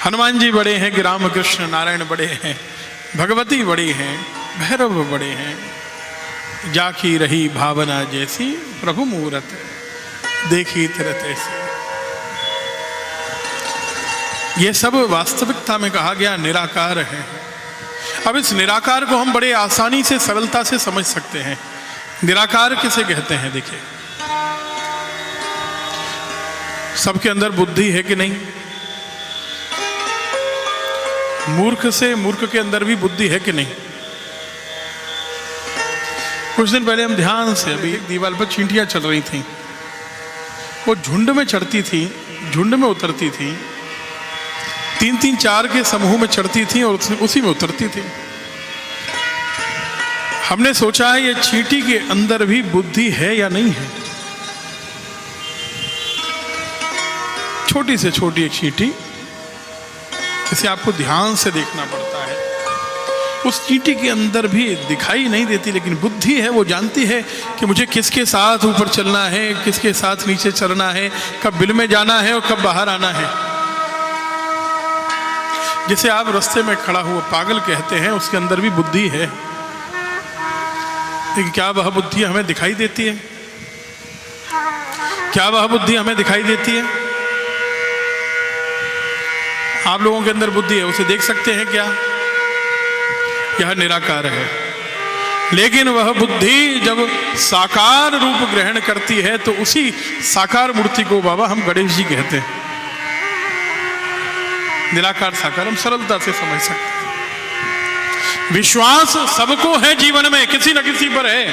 हनुमान जी बड़े हैं कि रामकृष्ण नारायण बड़े हैं, भगवती बड़ी हैं, भैरव बड़े हैं। जाकी रही भावना जैसी, प्रभु मूरत देखी तिरत ऐसी। ये सब वास्तविकता में कहा गया निराकार है। अब इस निराकार को हम बड़े आसानी से, सरलता से समझ सकते हैं। निराकार किसे कहते हैं? देखिए, सबके अंदर बुद्धि है कि नहीं? मूर्ख से मूर्ख के अंदर भी बुद्धि है कि नहीं? कुछ दिन पहले हम ध्यान से, अभी दीवार पर चींटियां चल रही थीं, वो झुंड में चढ़ती थी, झुंड में उतरती थी, 3-3, 4 के समूह में चढ़ती थी और उसी में उतरती थी। हमने सोचा है ये चींटी के अंदर भी बुद्धि है या नहीं है। छोटी से छोटी एक चींटी, इसे आपको ध्यान से देखना पड़ता है। उस चींटी के अंदर भी दिखाई नहीं देती, लेकिन बुद्धि है। वो जानती है कि मुझे किसके साथ ऊपर चलना है, किसके साथ नीचे चलना है, कब बिल में जाना है और कब बाहर आना है। जिसे आप रास्ते में खड़ा हुआ पागल कहते हैं, उसके अंदर भी बुद्धि है। लेकिन क्या वह बुद्धि हमें दिखाई देती है? क्या वह बुद्धि हमें दिखाई देती है? आप लोगों के अंदर बुद्धि है, उसे देख सकते हैं क्या? यह निराकार है। लेकिन वह बुद्धि जब साकार रूप ग्रहण करती है तो उसी साकार मूर्ति को बाबा हम गणेश जी कहते हैं। निराकार साकार हम सरलता से समझ सकते हैं। विश्वास सबको है जीवन में, किसी न किसी पर है।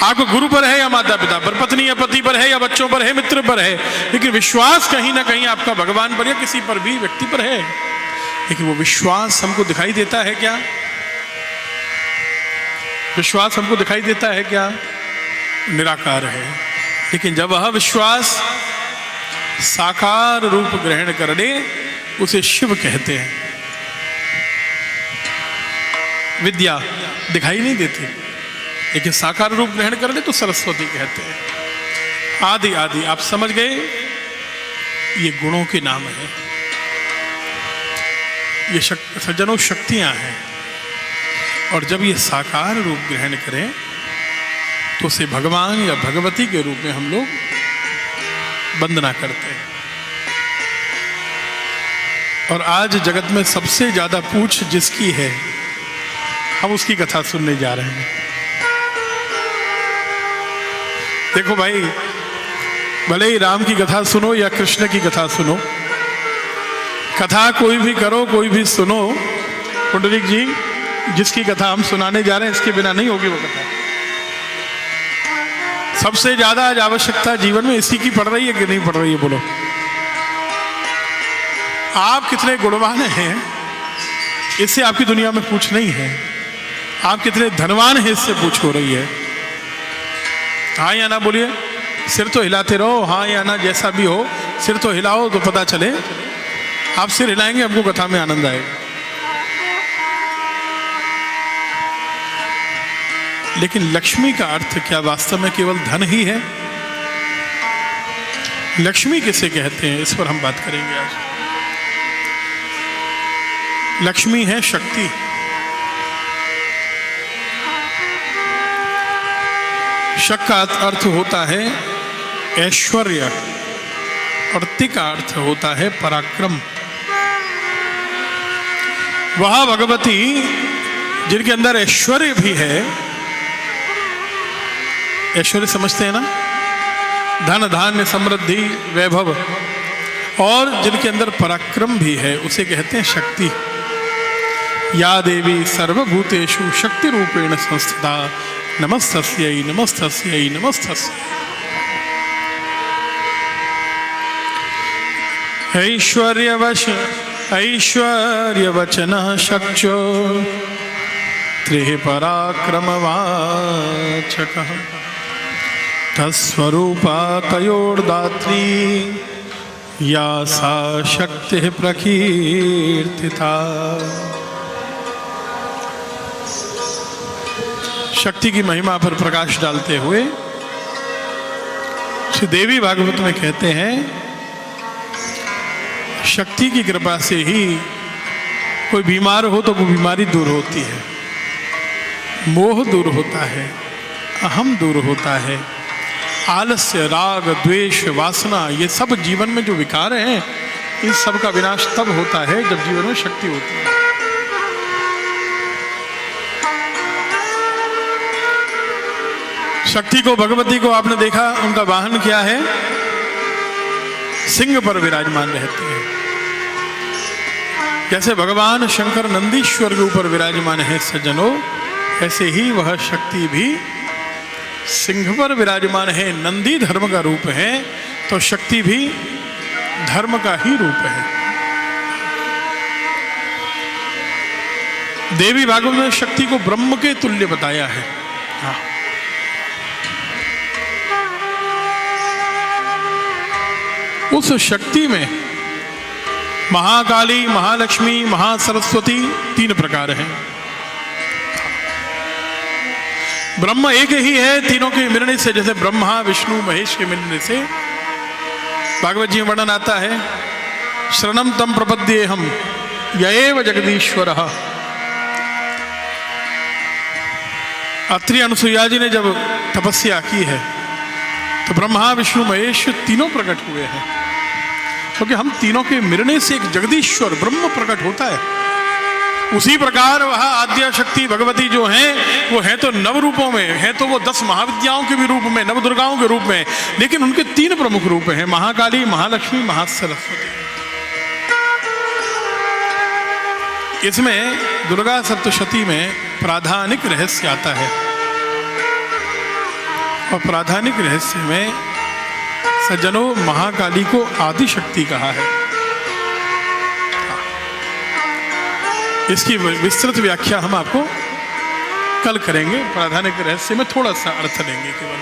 आपको गुरु पर है या माता पिता पर, पत्नी या पति पर है या बच्चों पर है, मित्र पर है, लेकिन विश्वास कहीं ना कहीं आपका भगवान पर या किसी पर भी व्यक्ति पर है। लेकिन वो विश्वास हमको दिखाई देता है क्या? विश्वास हमको दिखाई देता है क्या? निराकार है। लेकिन जब वह विश्वास साकार रूप ग्रहण कर ले, उसे शिव कहते हैं। विद्या दिखाई नहीं देती, लेकिन साकार रूप ग्रहण कर ले तो सरस्वती कहते हैं। आदि आदि आप समझ गए, ये गुणों के नाम है। ये सज्जनों शक्तियां हैं। और जब ये साकार रूप ग्रहण करें तो उसे भगवान या भगवती के रूप में हम लोग वंदना करते हैं। और आज जगत में सबसे ज्यादा पूछ जिसकी है, हम उसकी कथा सुनने जा रहे हैं। देखो भाई, भले ही राम की कथा सुनो या कृष्ण की कथा सुनो, कथा कोई भी करो, कोई भी सुनो, पुंडरीक जी जिसकी कथा हम सुनाने जा रहे हैं, इसके बिना नहीं होगी वो कथा। सबसे ज्यादा आज आवश्यकता जीवन में इसी की पड़ रही है कि नहीं पड़ रही है? बोलो, आप कितने गुणवान हैं, इससे आपकी दुनिया में पूछ नहीं है। आप कितने धनवान हैं, इससे पूछ हो रही है। हाँ या ना बोलिए, सिर तो हिलाते रहो, हाँ या ना, जैसा भी हो सिर तो हिलाओ तो पता चले। आप सिर हिलाएंगे, हमको कथा में आनंद आएगा। लेकिन लक्ष्मी का अर्थ क्या वास्तव में केवल धन ही है? लक्ष्मी किसे कहते हैं, इस पर हम बात करेंगे आज। लक्ष्मी है शक्ति। शक का अर्थ होता है ऐश्वर्य और ति का अर्थ होता है पराक्रम। वह भगवती जिनके अंदर ऐश्वर्य भी है, ऐश्वर्य समझते हैं ना, धन धान्य समृद्धि वैभव, और जिनके अंदर पराक्रम भी है, उसे कहते हैं शक्ति। या देवी सर्वभूतेषु शक्ति रूपेण संस्थिता नमस्तस्यै नमस्तस्यै नमस्तस्यै। ऐश्वर्यवचन शक्चो त्रिः पराक्रमवाचकः तत्स्वरूपा तयोर्दात्री या सा शक्तिः प्रकीर्तिता। शक्ति की महिमा पर प्रकाश डालते हुए श्री देवी भागवत में कहते हैं, शक्ति की कृपा से ही कोई बीमार हो तो वो बीमारी दूर होती है, मोह दूर होता है, अहम दूर होता है, आलस्य, राग, द्वेष, वासना, ये सब जीवन में जो विकार हैं, इस सब का विनाश तब होता है जब जीवन में शक्ति होती है। शक्ति को, भगवती को आपने देखा, उनका वाहन क्या है? सिंह पर विराजमान रहते हैं। जैसे भगवान शंकर नंदीश्वर के ऊपर विराजमान है सज्जनों, ऐसे ही वह शक्ति भी सिंह पर विराजमान है। नंदी धर्म का रूप है तो शक्ति भी धर्म का ही रूप है। देवी भागवत में शक्ति को ब्रह्म के तुल्य बताया है। हाँ। उस शक्ति में महाकाली, महालक्ष्मी, महासरस्वती 3 प्रकार हैं। ब्रह्म एक ही है, तीनों के मिलने से, जैसे ब्रह्मा, विष्णु, महेश के मिलने से भागवत जी में वर्णन आता है, शरणम तम प्रपद्येहम यएव जगदीश्वरः। अत्रि अनुसुईया जी ने जब तपस्या की है तो ब्रह्मा, विष्णु, महेश तीनों प्रकट हुए हैं, क्योंकि हम तीनों के मिलने से एक जगदीश्वर ब्रह्म प्रकट होता है। उसी प्रकार वह आद्या शक्ति भगवती जो हैं वो है तो नव रूपों में, है तो वो 10 महाविद्याओं के भी रूप में, नव दुर्गाओं के रूप में, लेकिन उनके 3 प्रमुख रूप हैं, महाकाली, महालक्ष्मी, महासरस्वती। इसमें दुर्गा सप्तशती में प्राधानिक रहस्य आता है, और प्राधानिक रहस्य में सज्जनों महाकाली को आदि शक्ति कहा है। इसकी विस्तृत व्याख्या हम आपको कल करेंगे। प्राधानिक रहस्य में थोड़ा सा अर्थ लेंगे केवल।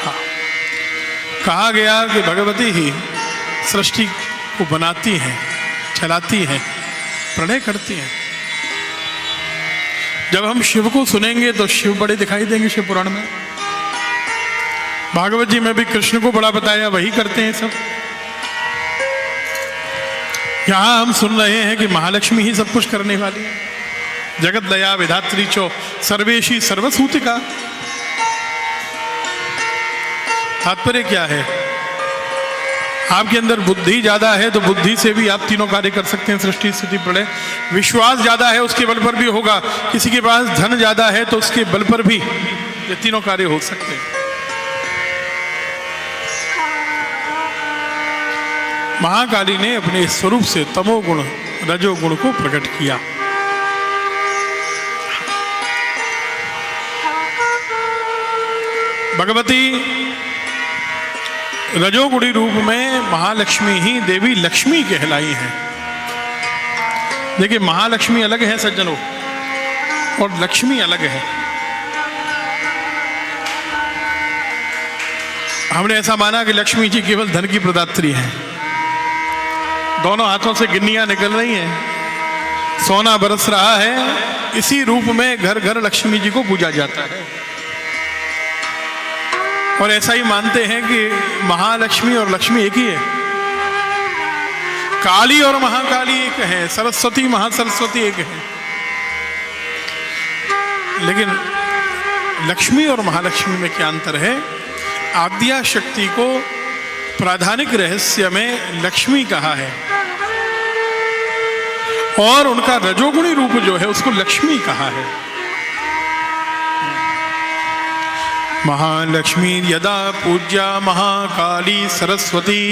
हाँ, कहा गया कि भगवती ही सृष्टि को बनाती हैं, चलाती हैं, प्रणय करती हैं। जब हम शिव को सुनेंगे तो शिव बड़े दिखाई देंगे शिव पुराण में। भागवत जी में भी कृष्ण को बड़ा बताया, वही करते हैं सब। यहां हम सुन रहे हैं कि महालक्ष्मी ही सब कुछ करने वाली है। जगत दया विधात्री चो सर्वेशी सर्वसूतिका। तात्पर्य क्या है? आपके अंदर बुद्धि ज्यादा है तो बुद्धि से भी आप तीनों कार्य कर सकते हैं, सृष्टि, स्थिति, प्रलय। विश्वास ज्यादा है उसके बल पर भी होगा। किसी के पास धन ज्यादा है तो उसके बल पर भी ये तीनों कार्य हो सकते हैं। महाकाली ने अपने स्वरूप से तमोगुण, रजोगुण को प्रकट किया। भगवती रजोगुणी रूप में महालक्ष्मी ही देवी लक्ष्मी कहलाई है। देखिए, महालक्ष्मी अलग है सज्जनों, और लक्ष्मी अलग है। हमने ऐसा माना कि लक्ष्मी जी केवल धन की प्रदात्री हैं। दोनों हाथों से गिन्नियां निकल रही हैं, सोना बरस रहा है। इसी रूप में घर घर लक्ष्मी जी को पूजा जाता है। और ऐसा ही मानते हैं कि महालक्ष्मी और लक्ष्मी एक ही है। काली और महाकाली एक है, सरस्वती महासरस्वती एक है। लेकिन लक्ष्मी और महालक्ष्मी में क्या अंतर है? आद्या शक्ति को प्राधानिक रहस्य में लक्ष्मी कहा है, और उनका रजोगुणी रूप जो है उसको लक्ष्मी कहा है। महालक्ष्मी यदा पूज्या महाकाली सरस्वती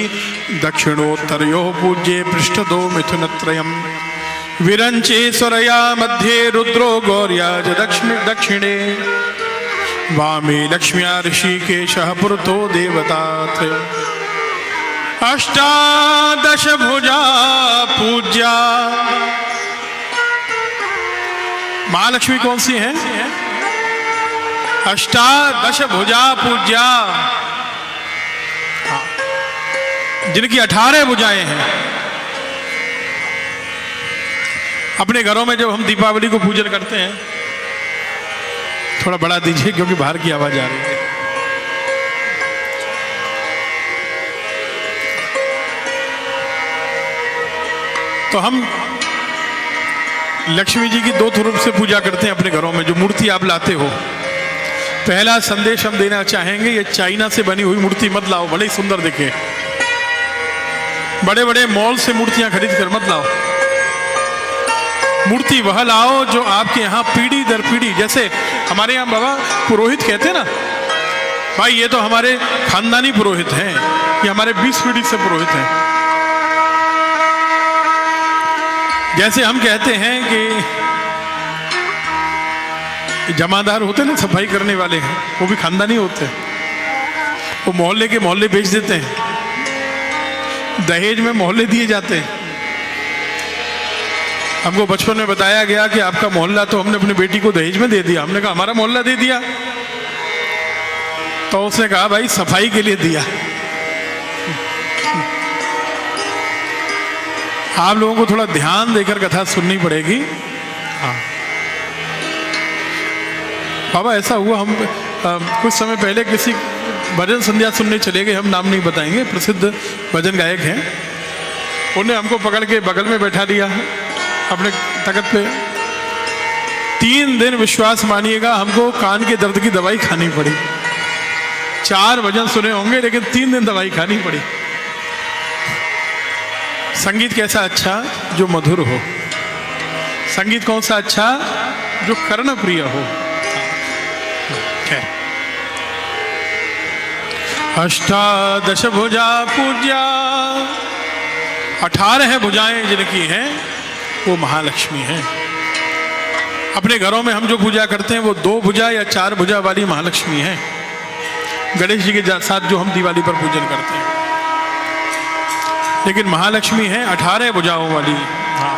दक्षिणोत्तरयो पूज्ये पृष्ठदो मिथुनत्रयम् विरंचेश्वरया मध्ये रुद्रो गौर्या च दक्षिणे वामे लक्ष्म्या ऋषिकेशः पुरतो देवतात्रयम् अष्टादश भुजा पूज्या। महालक्ष्मी कौन सी है? अष्टादश भुजा पूज्या, जिनकी 18 भुजाएं हैं। अपने घरों में जब हम दीपावली को पूजन करते हैं, थोड़ा बढ़ा दीजिए क्योंकि बाहर की आवाज आ रही है। तो हम लक्ष्मी जी की दो रूप से पूजा करते हैं अपने घरों में, जो मूर्ति आप लाते हो। पहला संदेश हम देना चाहेंगे, ये चाइना से बनी हुई मूर्ति मत लाओ, भले ही सुंदर दिखे। बड़े बड़े मॉल से मूर्तियां खरीद कर मत लाओ। मूर्ति वह लाओ जो आपके यहाँ पीढ़ी दर पीढ़ी, जैसे हमारे यहाँ बाबा पुरोहित कहते हैं ना, भाई ये तो हमारे खानदानी पुरोहित हैं, ये हमारे 20 पीढ़ी से पुरोहित हैं। जैसे हम कहते हैं कि जमादार होते हैं ना, सफाई करने वाले हैं, वो भी खानदानी होते हैं। वो मोहल्ले के मोहल्ले बेच देते हैं, दहेज में मोहल्ले दिए जाते हैं। हमको बचपन में बताया गया कि आपका मोहल्ला, तो हमने अपनी बेटी को दहेज में दे दिया। हमने कहा हमारा मोहल्ला दे दिया, तो उसने कहा भाई सफाई के लिए दिया। आप लोगों को थोड़ा ध्यान देकर कथा सुननी पड़ेगी। हाँ बाबा, ऐसा हुआ, हम कुछ समय पहले किसी भजन संध्या सुनने चले गए, हम नाम नहीं बताएंगे, प्रसिद्ध भजन गायक हैं। उन्हें हमको पकड़ के बगल में बैठा दिया अपने तख्त पे। 3 दिन विश्वास मानिएगा, हमको कान के दर्द की दवाई खानी पड़ी। 4 भजन सुने होंगे, लेकिन 3 दिन दवाई खानी पड़ी। संगीत कैसा अच्छा, जो मधुर हो। संगीत कौन सा अच्छा, जो कर्ण प्रिय हो। अष्टादश भुजा पूज्या, 18 भुजाएं जिनकी हैं वो महालक्ष्मी हैं। अपने घरों में हम जो पूजा करते हैं वो 2 भुजा या 4 भुजा वाली महालक्ष्मी हैं। गणेश जी के साथ जो हम दिवाली पर पूजन करते हैं, लेकिन महालक्ष्मी है 18 भुजाओं वाली। हाँ,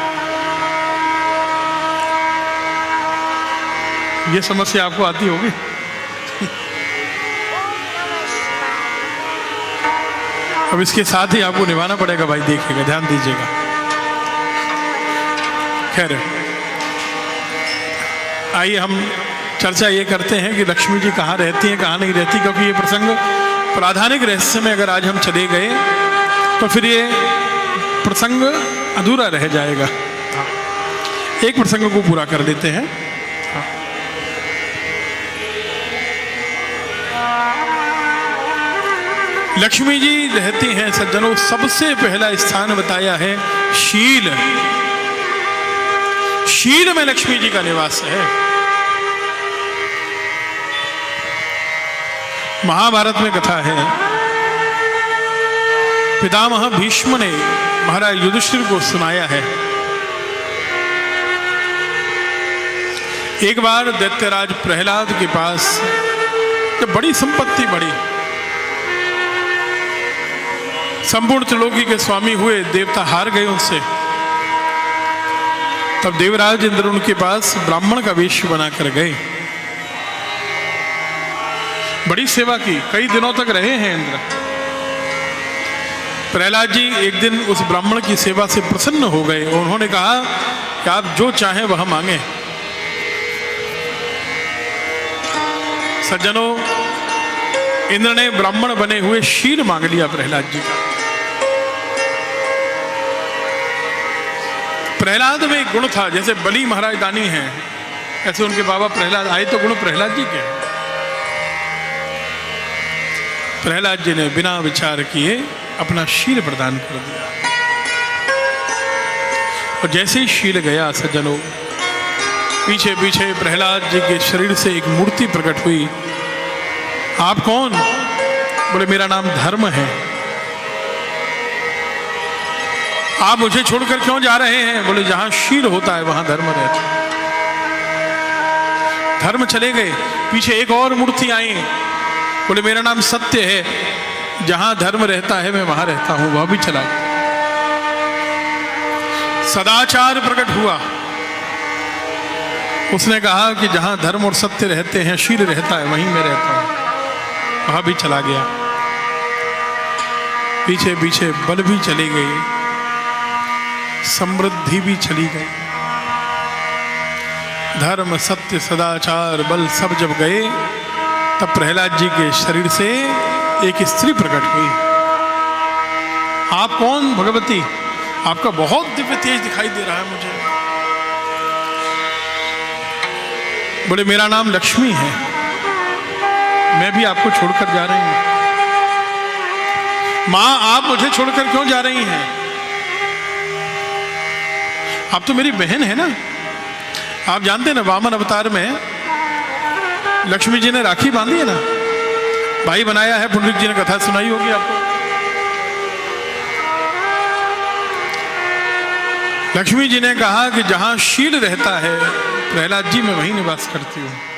ये समस्या आपको आती होगी। अब इसके साथ ही आपको निभाना पड़ेगा भाई, देखिएगा, ध्यान दीजिएगा। खैर, आइए हम चर्चा ये करते हैं कि लक्ष्मी जी कहाँ रहती हैं, कहाँ नहीं रहती, क्योंकि ये प्रसंग प्राधानिक रहस्य में अगर आज हम चले गए तो फिर ये प्रसंग अधूरा रह जाएगा। एक प्रसंग को पूरा कर लेते हैं। लक्ष्मी जी रहती हैं सज्जनों, सबसे पहला स्थान बताया है शील। शील में लक्ष्मी जी का निवास है। महाभारत में कथा है, पितामह भीष्म ने महाराज युधिष्ठिर को सुनाया है। एक बार दैत्यराज प्रहलाद के पास जब बड़ी संपत्ति बढ़ी, संपूर्ण त्रिलोकी के स्वामी हुए, देवता हार गए उनसे, तब देवराज इंद्र उनके पास ब्राह्मण का वेश बनाकर गए। बड़ी सेवा की, कई दिनों तक रहे हैं इंद्र। प्रहलाद जी एक दिन उस ब्राह्मण की सेवा से प्रसन्न हो गए और उन्होंने कहा कि आप जो चाहें वह मांगे। सज्जनों, इंद्र ने ब्राह्मण बने हुए शील मांग लिया प्रहलाद जी का। प्रहलाद में एक गुण था, जैसे बलि महाराज दानी हैं, ऐसे उनके बाबा प्रहलाद आए, तो गुण प्रहलाद जी के। प्रहलाद जी ने बिना विचार किए अपना शील प्रदान कर दिया। और जैसे ही शील गया सज्जनों, पीछे पीछे प्रहलाद जी के शरीर से एक मूर्ति प्रकट हुई। आप कौन? बोले मेरा नाम धर्म है। आप मुझे छोड़कर क्यों जा रहे हैं? बोले जहां शील होता है वहां धर्म रहता है। धर्म चले गए, पीछे एक और मूर्ति आई, बोले मेरा नाम सत्य है, जहां धर्म रहता है मैं वहां रहता हूं, वह भी चला। सदाचार प्रकट हुआ, उसने कहा कि जहां धर्म और सत्य रहते हैं, शील रहता है, वहीं मैं रहता हूं, वह भी चला गया। पीछे पीछे बल भी चले गए, समृद्धि भी चली गई। धर्म सत्य सदाचार बल सब जब गए, तब प्रहलाद जी के शरीर से एक स्त्री प्रकट हुई। आप कौन भगवती? आपका बहुत दिव्य तेज दिखाई दे रहा है मुझे। बोले मेरा नाम लक्ष्मी है, मैं भी आपको छोड़कर जा रही हूं। मां आप मुझे छोड़कर क्यों जा रही हैं? आप तो मेरी बहन है ना। आप जानते हैं ना वामन अवतार में लक्ष्मी जी ने राखी बांधी है ना, भाई बनाया है। पुंडरीक जी ने कथा सुनाई होगी आपको। लक्ष्मी जी ने कहा कि जहां शील रहता है प्रहलाद जी मैं वहीं निवास करती हूं।